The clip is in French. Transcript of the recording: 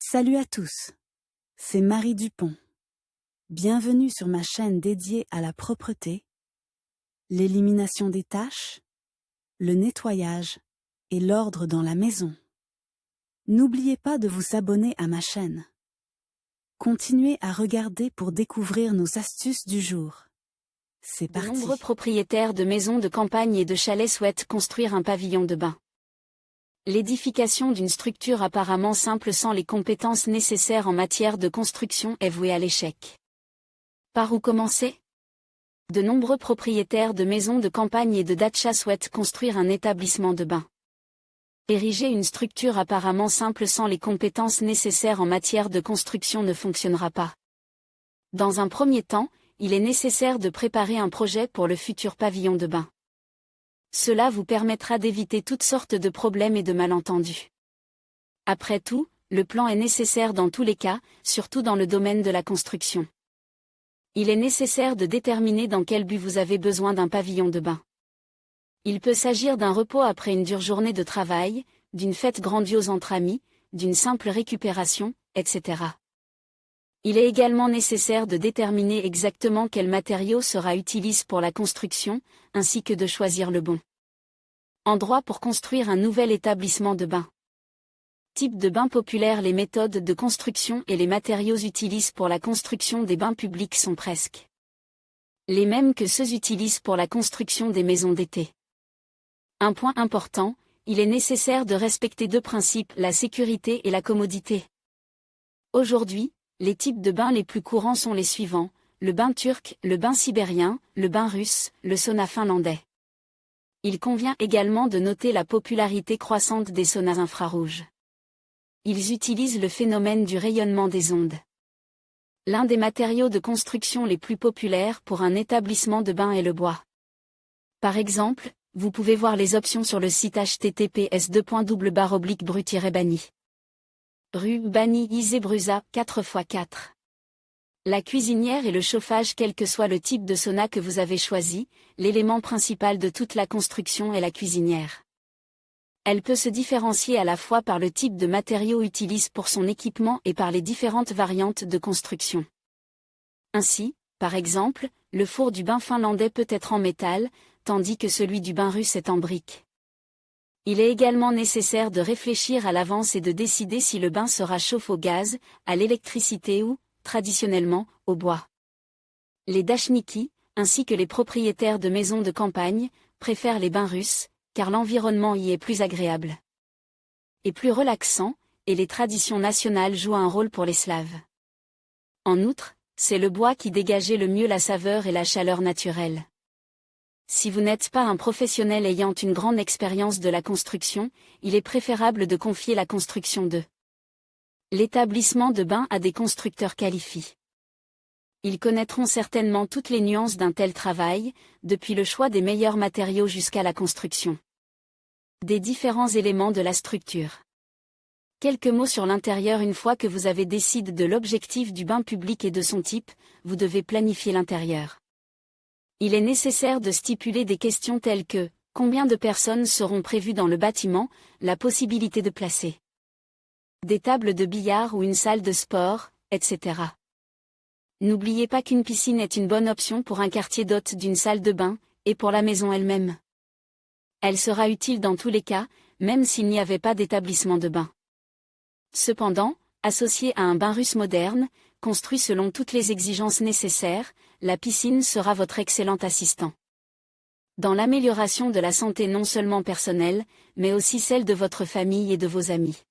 Salut à tous, c'est Marie Dupont. Bienvenue sur ma chaîne dédiée à la propreté, l'élimination des taches, le nettoyage et l'ordre dans la maison. N'oubliez pas de vous abonner à ma chaîne. Continuez à regarder pour découvrir nos astuces du jour. C'est parti. De nombreux propriétaires de maisons de campagne et de chalets souhaitent construire un pavillon de bain. L'édification d'une structure apparemment simple sans les compétences nécessaires en matière de construction est vouée à l'échec. Par où commencer ? De nombreux propriétaires de maisons de campagne et de datchas souhaitent construire un établissement de bain. Ériger une structure apparemment simple sans les compétences nécessaires en matière de construction ne fonctionnera pas. Dans un premier temps, il est nécessaire de préparer un projet pour le futur pavillon de bain. Cela vous permettra d'éviter toutes sortes de problèmes et de malentendus. Après tout, le plan est nécessaire dans tous les cas, surtout dans le domaine de la construction. Il est nécessaire de déterminer dans quel but vous avez besoin d'un pavillon de bain. Il peut s'agir d'un repos après une dure journée de travail, d'une fête grandiose entre amis, d'une simple récupération, etc. Il est également nécessaire de déterminer exactement quel matériau sera utilisé pour la construction, ainsi que de choisir le bon endroit pour construire un nouvel établissement de bain. Type de bain populaire. Les méthodes de construction et les matériaux utilisés pour la construction des bains publics sont presque les mêmes que ceux utilisés pour la construction des maisons d'été. Un point important, il est nécessaire de respecter deux principes, la sécurité et la commodité. Aujourd'hui, les types de bains les plus courants sont les suivants: le bain turc, le bain sibérien, le bain russe, le sauna finlandais. Il convient également de noter la popularité croissante des saunas infrarouges. Ils utilisent le phénomène du rayonnement des ondes. L'un des matériaux de construction les plus populaires pour un établissement de bain est le bois. Par exemple, vous pouvez voir les options sur le site https://bru-bani. Rue Bani Izebruza, 4x4. La cuisinière et le chauffage. Quel que soit le type de sauna que vous avez choisi, l'élément principal de toute la construction est la cuisinière. Elle peut se différencier à la fois par le type de matériaux utilisé pour son équipement et par les différentes variantes de construction. Ainsi, par exemple, le four du bain finlandais peut être en métal, tandis que celui du bain russe est en brique. Il est également nécessaire de réfléchir à l'avance et de décider si le bain sera chauffe au gaz, à l'électricité ou, traditionnellement, au bois. Les dachniki, ainsi que les propriétaires de maisons de campagne, préfèrent les bains russes, car l'environnement y est plus agréable et plus relaxant, et les traditions nationales jouent un rôle pour les Slaves. En outre, c'est le bois qui dégageait le mieux la saveur et la chaleur naturelle. Si vous n'êtes pas un professionnel ayant une grande expérience de la construction, il est préférable de confier la construction de l'établissement de bain à des constructeurs qualifiés. Ils connaîtront certainement toutes les nuances d'un tel travail, depuis le choix des meilleurs matériaux jusqu'à la construction des différents éléments de la structure. Quelques mots sur l'intérieur. Une fois que vous avez décidé de l'objectif du bain public et de son type, vous devez planifier l'intérieur. Il est nécessaire de stipuler des questions telles que: combien de personnes seront prévues dans le bâtiment, la possibilité de placer des tables de billard ou une salle de sport, etc. N'oubliez pas qu'une piscine est une bonne option pour un quartier doté d'une salle de bain, et pour la maison elle-même. Elle sera utile dans tous les cas, même s'il n'y avait pas d'établissement de bain. Cependant, associée à un bain russe moderne, construit selon toutes les exigences nécessaires, la piscine sera votre excellent assistant dans l'amélioration de la santé non seulement personnelle, mais aussi celle de votre famille et de vos amis.